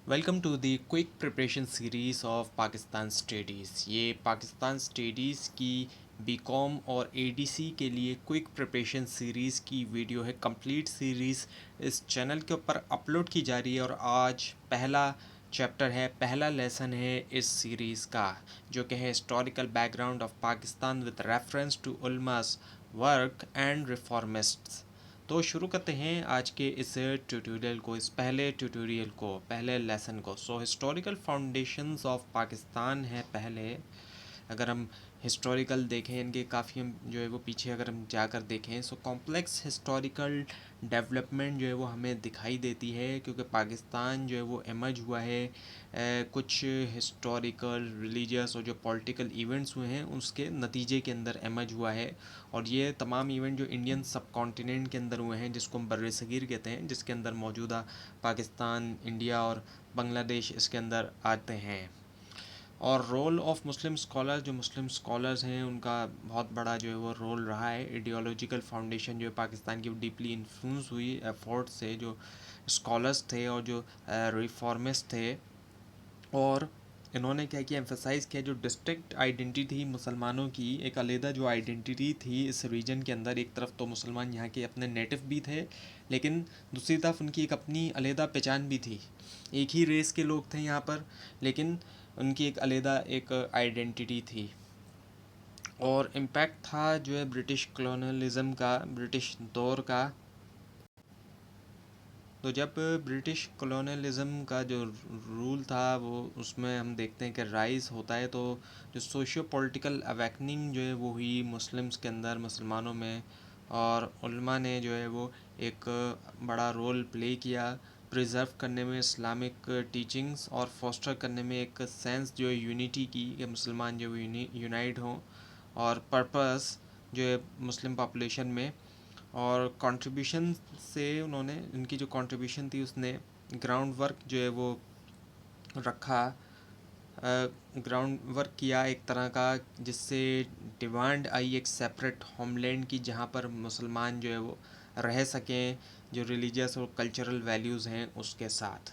Welcome to the quick preparation series of Pakistan studies. ये Pakistan studies की BCom और ADC के लिए क्विक प्रिपरेशन सीरीज़ की वीडियो है। कंप्लीट सीरीज़ इस चैनल के ऊपर अपलोड की जा रही है और आज पहला चैप्टर है, पहला लेसन है इस सीरीज़ का, जो कि है historical background of Pakistan with reference to उलमास वर्क एंड रिफॉर्मिस्ट्स। तो शुरू करते हैं आज के इस ट्यूटोरियल को, इस पहले ट्यूटोरियल को, पहले लेसन को। हिस्टोरिकल फाउंडेशंस ऑफ पाकिस्तान है पहले। अगर हम हिस्टोरिकल देखें, इनके काफ़ी हम जो है वो पीछे अगर हम जाकर देखें, कॉम्प्लेक्स हिस्टोरिकल डेवलपमेंट जो है वो हमें दिखाई देती है, क्योंकि पाकिस्तान जो है वो एमर्ज हुआ है कुछ हिस्टोरिकल, रिलीजियस और जो पॉलिटिकल इवेंट्स हुए हैं उसके नतीजे के अंदर एमर्ज हुआ है। और ये तमाम इवेंट जो इंडियन सब कॉन्टिनेंट के अंदर हुए हैं, जिसको हम बर्र सगीर कहते हैं, जिसके अंदर मौजूदा पाकिस्तान, इंडिया और बांग्लादेश इसके अंदर आते हैं। और रोल ऑफ मुस्लिम स्कॉलर, जो मुस्लिम स्कॉलर्स हैं उनका बहुत बड़ा जो है वो रोल रहा है। आइडियोलॉजिकल फाउंडेशन जो है पाकिस्तान की डीपली इन्फ्लुएंस हुई एफर्ट से, जो स्कॉलर्स थे और जो रिफॉर्मिस्ट थे। और इन्होंने क्या किया, एम्फेसाइज़ किया जो डिस्ट्रिक्ट आइडेंटिटी थी मुसलमानों की, एक अलहदा जो आइडेंटिटी थी इस रीजन के अंदर। एक तरफ तो मुसलमान यहाँ के अपने नेटिव भी थे, लेकिन दूसरी तरफ उनकी एक अपनी अलहदा पहचान भी थी। एक ही रेस के लोग थे यहाँ पर, लेकिन उनकी एक अलहदा एक आइडेंटिटी थी। और इम्पैक्ट था जो है ब्रिटिश कॉलोनियलिज़म का, ब्रिटिश दौर का। तो जब ब्रिटिश कॉलोनियलिज़म का जो रूल था वो, उसमें हम देखते हैं कि राइज़ होता है, तो जो सोशियो पॉलिटिकल अवेकनिंग जो है वो हुई मुस्लिम्स के अंदर, मुसलमानों में। और उलमा ने जो है वो एक बड़ा रोल प्ले किया प्रिज़र्व करने में इस्लामिक टीचिंग्स, और फोस्टर करने में एक सेंस जो है यूनिटी की, कि मुसलमान जो यूनाइट हों, और पर्पस जो है मुस्लिम पॉपुलेशन में। और कंट्रीब्यूशन से उन्होंने, उनकी जो कंट्रीब्यूशन थी उसने ग्राउंड वर्क जो है वो रखा, ग्राउंड वर्क किया एक तरह का, जिससे डिमांड आई एक सेपरेट होमलैंड की, जहाँ पर मुसलमान जो है वो रह सकें, जो रिलीजियस और कल्चरल वैल्यूज़ हैं उसके साथ।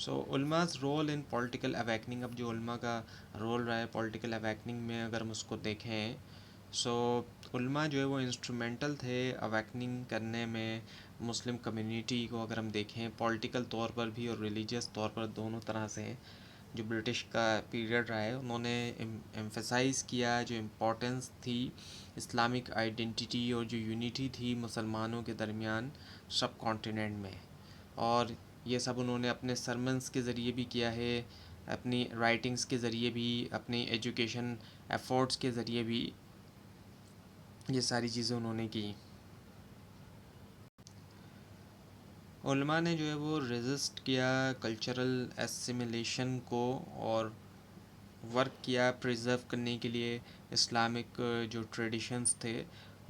उलमा's रोल इन पॉलिटिकल अवेकनिंग, अब जो उलमा का रोल रहा है पॉलिटिकल अवेकनिंग में, अगर हम उसको देखें, उलमा जो है वो इंस्ट्रूमेंटल थे अवेकनिंग करने में मुस्लिम कम्युनिटी को। अगर हम देखें पॉलिटिकल तौर पर भी और रिलीजियस तौर पर, दोनों तरह से। जो ब्रिटिश का पीरियड रहा है, उन्होंने एम्फेसाइज़ किया जो इम्पोर्टेंस थी इस्लामिक आइडेंटिटी और जो यूनिटी थी मुसलमानों के दरमियान सब कॉन्टिनेंट में। और ये सब उन्होंने अपने सरमन्स के ज़रिए भी किया है, अपनी राइटिंग्स के ज़रिए भी, अपनी एजुकेशन एफ़र्ट्स के ज़रिए भी, ये सारी चीज़ें उन्होंने की। उलमा ने जो है वो रेजिस्ट किया कल्चरल एसिमिलेशन को, और वर्क किया प्रिजर्व करने के लिए इस्लामिक जो ट्रेडिशंस थे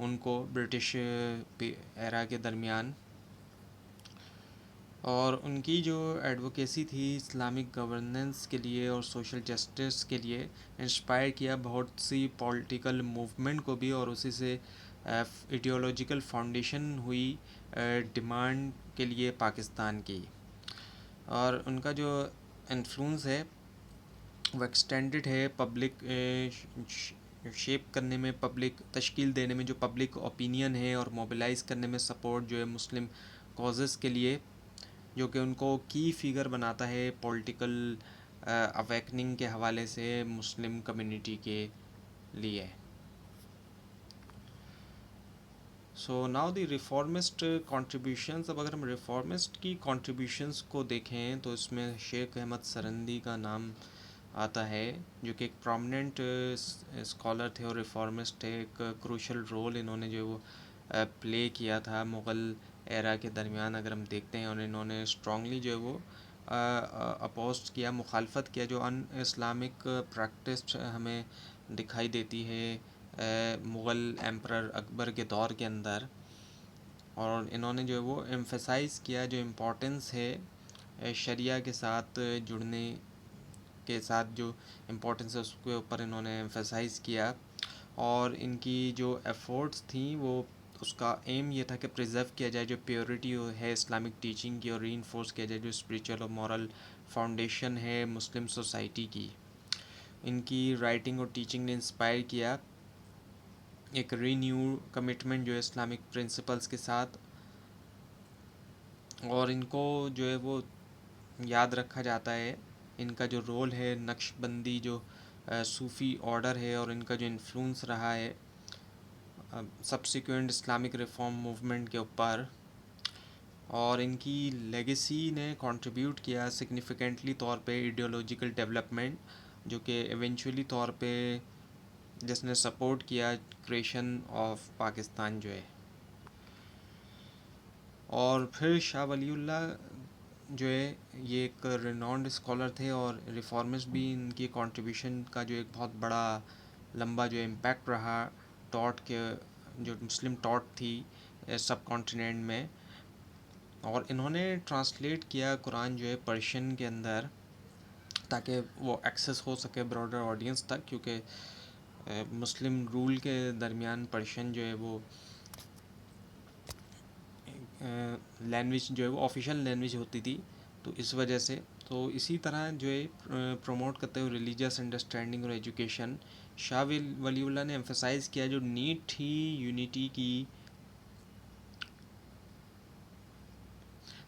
उनको ब्रिटिश एरा के दरमियान। और उनकी जो एडवोकेसी थी इस्लामिक गवर्नेंस के लिए और सोशल जस्टिस के लिए, इंस्पायर किया बहुत सी पॉलिटिकल मूवमेंट को भी, और उसी से आइडियोलॉजिकल फाउंडेशन हुई डिमांड के लिए पाकिस्तान की। और उनका जो इन्फ्लुएंस है वो एक्सटेंडेड है पब्लिक शेप करने में, पब्लिक तश्कील देने में, जो पब्लिक ओपिनियन है, और मोबिलाइज़ करने में सपोर्ट जो है मुस्लिम कॉजेज़ के लिए, जो कि उनको की फ़िगर बनाता है पॉलिटिकल अवेकनिंग के हवाले से मुस्लिम कम्युनिटी के लिए। Now the reformist contributions. अब अगर हम रिफॉर्मिस्ट की कंट्रीब्यूशंस को देखें तो इसमें शेख अहमद सरंदी का नाम आता है, जो कि एक प्रोमिनेंट स्कॉलर थे और रिफॉर्मिस्ट थे। एक क्रूशल रोल इन्होंने जो वो प्ले किया था मुग़ल एरा के दरमियान, अगर हम देखते हैं। और इन्होंने स्ट्रांगली जो है वो अपोज किया, मुखालफत किया, जो अन इस्लामिक प्रैक्टिस हमें दिखाई देती है मुग़ल एम्परर अकबर के दौर के अंदर। और इन्होंने जो है वो एम्फेसाइज़ किया जो इम्पोर्टेंस है शरिया के साथ जुड़ने के साथ, जो इम्पोर्टेंस है उसके ऊपर इन्होंने एम्फेसाइज़ किया। और इनकी जो एफ़र्ट्स थी वो اس کا ایم یہ تھا کہ پریزرو کیا جائے جو پیورٹی ہے اسلامک ٹیچنگ کی، اور ری انفورس کیا جائے جو اسپریچول اور مورل فاؤنڈیشن ہے مسلم سوسائٹی کی. ان کی رائٹنگ اور ٹیچنگ نے انسپائر کیا ایک رینیو کمٹمنٹ جو ہے اسلامک پرنسپلس کے ساتھ، اور ان کو جو ہے وہ یاد رکھا جاتا ہے. ان کا جو رول ہے نقش بندی جو صوفی آرڈر ہے، اور ان کا جو انفلوئنس رہا ہے سبسیکوینٹ اسلامک ریفارم موومنٹ کے اوپر، اور ان کی لیگیسی نے کنٹریبیوٹ کیا سگنیفیکنٹلی طور پہ ایڈیولوجیکل ڈیولپمنٹ، جو کہ ایونچولی طور پہ جس نے سپورٹ کیا کریشن آف پاکستان جو ہے. اور پھر شاہ ولی اللہ جو ہے یہ ایک ریناؤنڈ اسکالر تھے، اور ریفارمسٹ بھی ان کی کنٹریبیوشن کا جو ایک بہت بڑا لمبا جو امپیکٹ رہا ٹاٹ کے جو مسلم ٹاٹ تھی سب کانٹیننٹ میں. اور انہوں نے ٹرانسلیٹ کیا قرآن جو ہے پرشین کے اندر تاکہ وہ ایکسیس ہو سکے براڈر آڈینس تک، کیونکہ مسلم رول کے درمیان پرشین جو ہے وہ لینگویج جو ہے وہ آفیشیل لینگویج ہوتی تھی. تو اس وجہ سے تو اسی طرح جو ہے پروموٹ کرتے ہوئے ریلیجیس انڈرسٹینڈنگ اور ایجوکیشن، شاہ ولی اللہ نے ایمفسائز کیا جو نیڈ تھی یونٹی کی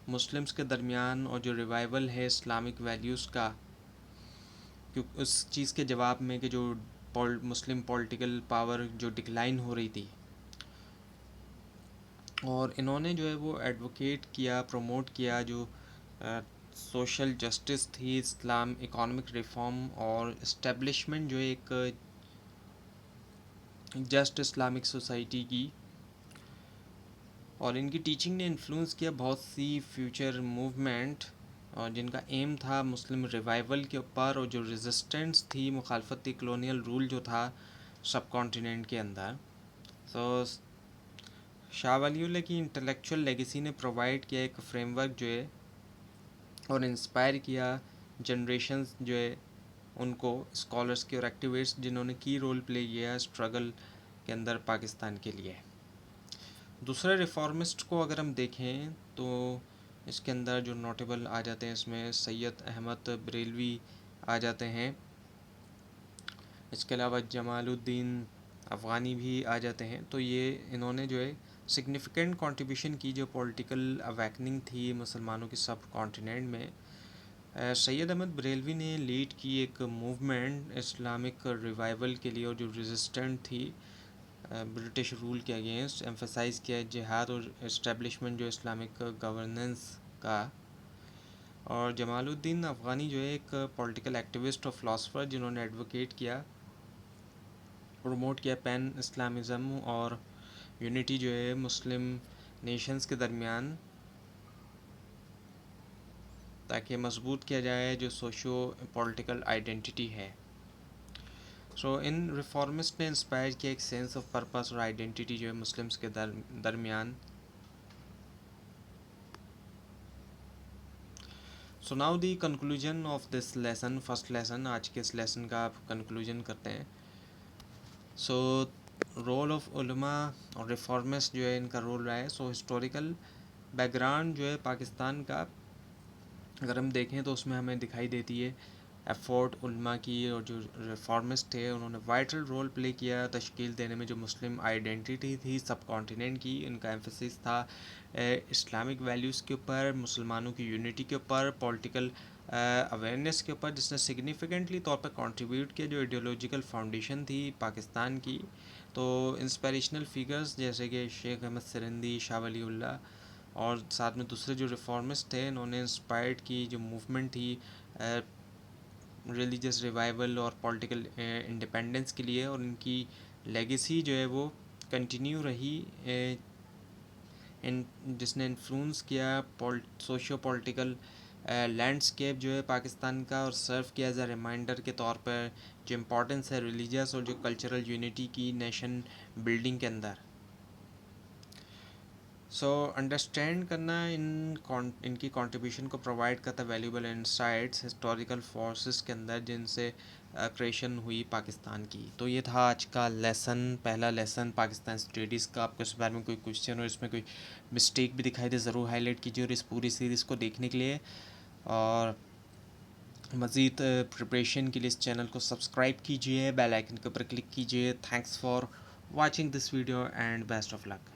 مسلمس کے درمیان، اور جو ریوائول ہے اسلامک ویلیوز کا، کیونکہ اس چیز کے جواب میں کہ جو مسلم پولیٹیکل پاور جو ڈکلائن ہو رہی تھی. اور انہوں نے جو ہے وہ ایڈوکیٹ کیا پروموٹ کیا جو سوشل جسٹس تھی، اسلام اکانومک ریفارم اور اسٹیبلشمنٹ جو ایک جسٹ اسلامک سوسائٹی کی. اور ان کی ٹیچنگ نے انفلوئنس کیا بہت سی فیوچر موومنٹ، اور جن کا ایم تھا مسلم ریوائول کے اوپر، اور جو ریزسٹنس تھی مخالفتی کلونیل رول جو تھا سب کانٹیننٹ کے اندر. سو شاہ ولی اللہ کی انٹلیکچوئل لیگیسی نے پرووائڈ کیا ایک فریم ورک جو ہے، اور انسپائر کیا جنریشنز جو ہے ان کو اسکالرس کے اور ایکٹیویسٹ جنہوں نے کی رول پلے کیا اسٹرگل کے اندر پاکستان کے لیے. دوسرے ریفارمسٹ کو اگر ہم دیکھیں تو اس کے اندر جو نوٹیبل آ جاتے ہیں اس میں سید احمد بریلوی آ جاتے ہیں، اس کے علاوہ جمال الدین افغانی بھی آ جاتے ہیں. تو یہ انہوں نے جو ہے سگنیفیکنٹ کنٹریبیوشن کی جو پولیٹیکل اویکننگ تھی مسلمانوں کی سب کانٹیننٹ میں. سید احمد بریلوی نے لیڈ کی ایک موومنٹ اسلامک ریوائول کے لیے، اور جو ریزسٹنٹ تھی برٹش رول کے اگینسٹ، ایمفسائز کیا جہاد اور اسٹیبلشمنٹ جو اسلامک گورننس کا. اور جمال الدین افغانی جو ہے ایک پولیٹیکل ایکٹیوسٹ اور فلاسفر جنہوں نے ایڈوکیٹ کیا پروموٹ کیا پین اسلامزم اور یونٹی جو ہے مسلم نیشنز کے درمیان، تاکہ مضبوط کیا جائے جو سوشو پولیٹیکل آئیڈینٹی ہے. سو ان ریفارمسٹ نے انسپائر کیا ایک سینس آف پرپس اور آئیڈینٹی جو ہے مسلمس کے درمیان. So now the conclusion of this lesson, first lesson, آج کے اس لیسن کا آپ کنکلوژن کرتے ہیں. سو رول آف علماء اور ریفارمسٹ جو ہے ان کا رول رہا ہے. سو ہسٹوریکل بیک گراؤنڈ جو ہے پاکستان کا اگر ہم دیکھیں تو اس میں ہمیں دکھائی دیتی ہے ایفورٹ علماء کی، اور جو ریفارمسٹ تھے انہوں نے وائٹل رول پلے کیا تشکیل دینے میں جو مسلم آئیڈینٹی تھی سب کانٹیننٹ کی. ان کا ایمفسس تھا اسلامک ویلیوز کے اوپر، مسلمانوں کی یونٹی کے اوپر، پولیٹیکل اویئرنیس کے اوپر، جس نے سگنیفیکنٹلی طور پر کنٹریبیوٹ کیا جو ایڈیولوجیکل فاؤنڈیشن تھی پاکستان کی. تو انسپائریشنل فگرز جیسے کہ شیخ احمد سرندی، شاہ ولی اللہ، اور ساتھ میں دوسرے جو ریفارمسٹ تھے انہوں نے انسپائرڈ کی جو موومنٹ تھی ریلیجیس ریوائول اور پولیٹیکل انڈیپینڈنس کے لیے، اور ان کی لیگیسی جو ہے وہ کنٹینیو رہی جس نے انفلوئنس کیا سوشو پولیٹیکل لینڈسکیپ جو ہے پاکستان کا، اور سرو کیا ایز اے ریمائنڈر کے طور پر جو امپورٹنس ہے ریلیجیس اور جو کلچرل یونٹی کی نیشن بلڈنگ کے اندر. سو انڈرسٹینڈ کرنا ان کی کنٹریبیوشن کو پرووائڈ کرتا ہے ویلیوبل انسائٹس ہسٹوریکل فورسز کے اندر، جن سے کریشن ہوئی پاکستان کی. تو یہ تھا آج کا لیسن، پہلا لیسن پاکستان اسٹڈیز کا. آپ کو اس بارے میں کوئی کوشچن اور اس میں کوئی مسٹیک بھی دکھائی دے ضرور ہائی لائٹ کیجیے، اور اس پوری سیریز کو دیکھنے کے لیے اور مزید پریپریشن کے لیے اس چینل کو سبسکرائب کیجیے، بیل آئکن کے اوپر کلک کیجیے. Thanks for watching this video and best of look.